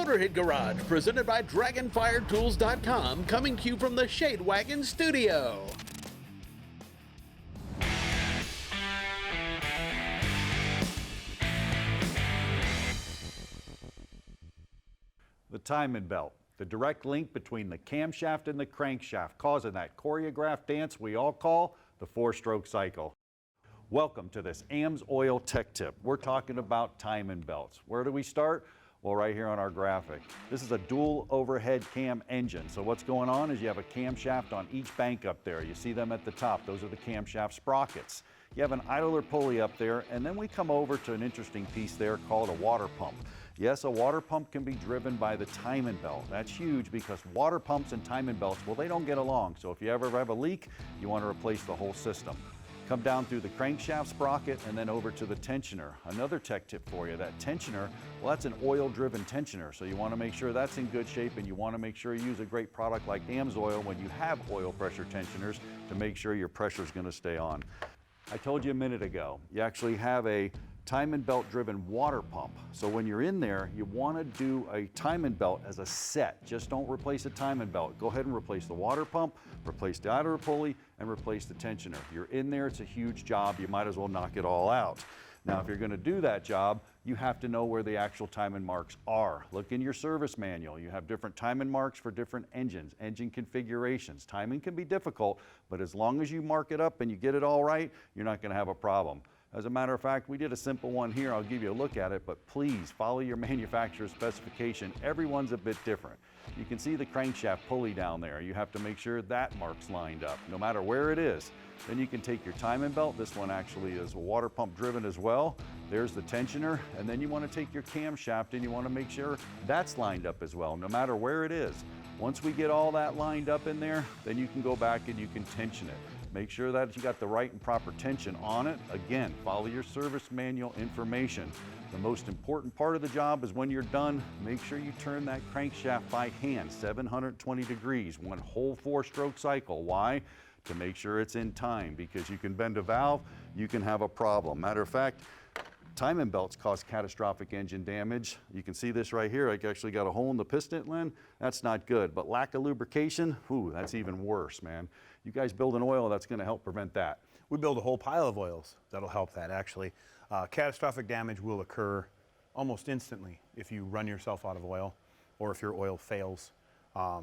Motorhead Garage, presented by DragonfireTools.com, coming to you from the Shade Wagon Studio. The timing belt, the direct link between the camshaft and the crankshaft, causing that choreographed dance we all call the four-stroke cycle. Welcome to this AMSOIL Tech Tip. We're talking about timing belts. Where do we start? Well, right here on our graphic. This is a dual overhead cam engine. So what's going on is you have a camshaft on each bank up there. You see them at the top. Those are the camshaft sprockets. You have an idler pulley up there, and then we come over to an interesting piece there called a water pump. Yes, a water pump can be driven by the timing belt. That's huge because water pumps and timing belts, well, they don't get along. So if you ever have a leak, you want to replace the whole system. Come down through the crankshaft sprocket and then over to the tensioner. Another tech tip for you, that tensioner, well, that's an oil-driven tensioner, so you want to make sure that's in good shape, and you want to make sure you use a great product like AMSOIL when you have oil pressure tensioners to make sure your pressure is going to stay on. I told you a minute ago, you actually have a timing belt driven water pump. So when you're in there, you want to do a timing belt as a set. Just don't replace a timing belt. Go ahead and replace the water pump, replace the idler pulley, and replace the tensioner. If you're in there, it's a huge job. You might as well knock it all out. Now, if you're going to do that job, you have to know where the actual timing marks are. Look in your service manual. You have different timing marks for different engines, engine configurations. Timing can be difficult, but as long as you mark it up and you get it all right, you're not going to have a problem. As a matter of fact, we did a simple one here. I'll give you a look at it, but please follow your manufacturer's specification. Everyone's a bit different. You can see the crankshaft pulley down there. You have to make sure that mark's lined up, no matter where it is. Then you can take your timing belt. This one actually is water pump driven as well. There's the tensioner, and then you want to take your camshaft and you want to make sure that's lined up as well, no matter where it is. Once we get all that lined up in there, then you can go back and you can tension it. Make sure that you got the right and proper tension on it. Again, follow your service manual information. The most important part of the job is when you're done, make sure you turn that crankshaft by hand, 720 degrees, one whole four-stroke cycle. Why? To make sure it's in time, because you can bend a valve, you can have a problem. Matter of fact, timing belts cause catastrophic engine damage. You can see this right here. I actually got a hole in the piston line. That's not good. But lack of lubrication, ooh, that's even worse, man. You guys build an oil that's going to help prevent that. We build a whole pile of oils that'll help that, actually. Catastrophic damage will occur almost instantly if you run yourself out of oil or if your oil fails. A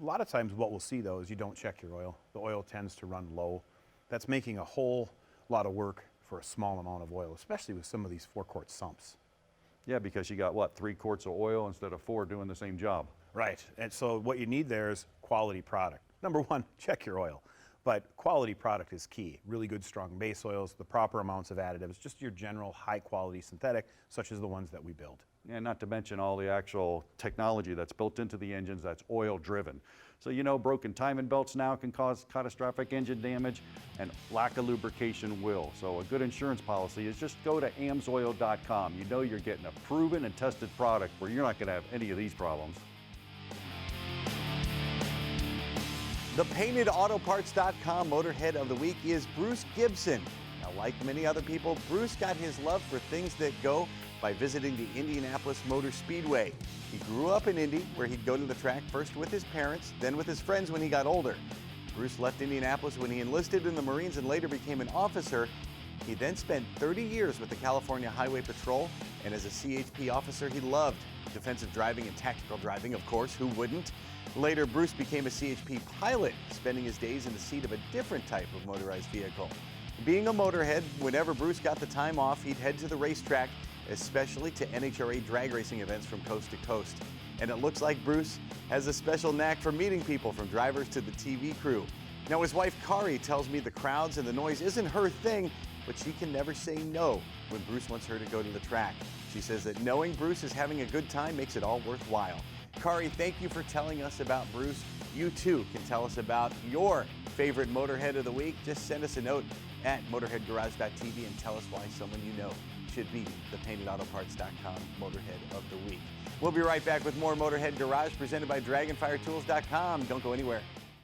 lot of times what we'll see, though, is you don't check your oil. The oil tends to run low. That's making a whole lot of work for a small amount of oil, especially with some of these four-quart sumps. Yeah, because you got, what, 3 quarts of oil instead of 4 doing the same job. Right, and so what you need there is quality product. Number one, check your oil, but quality product is key. Really good, strong base oils, the proper amounts of additives, just your general high-quality synthetic, such as the ones that we build. And not to mention all the actual technology that's built into the engines that's oil-driven. So you know broken timing belts now can cause catastrophic engine damage, and lack of lubrication will. So a good insurance policy is just go to AMSOIL.com. You know you're getting a proven and tested product where you're not going to have any of these problems. The PaintedAutoParts.com Motorhead of the Week is Bruce Gibson. Now, like many other people, Bruce got his love for things that go by visiting the Indianapolis Motor Speedway. He grew up in Indy, where he'd go to the track first with his parents, then with his friends when he got older. Bruce left Indianapolis when he enlisted in the Marines and later became an officer. He then spent 30 years with the California Highway Patrol, and as a CHP officer, he loved defensive driving and tactical driving, of course, who wouldn't? Later, Bruce became a CHP pilot, spending his days in the seat of a different type of motorized vehicle. Being a motorhead, whenever Bruce got the time off, he'd head to the racetrack, especially to NHRA drag racing events from coast to coast. And it looks like Bruce has a special knack for meeting people, from drivers to the TV crew. Now, his wife, Kari, tells me the crowds and the noise isn't her thing, but she can never say no when Bruce wants her to go to the track. She says that knowing Bruce is having a good time makes it all worthwhile. Kari, thank you for telling us about Bruce. You too can tell us about your favorite Motorhead of the Week. Just send us a note at motorheadgarage.tv and tell us why someone you know should be the PaintedAutoParts.com Motorhead of the Week. We'll be right back with more Motorhead Garage presented by DragonfireTools.com. Don't go anywhere.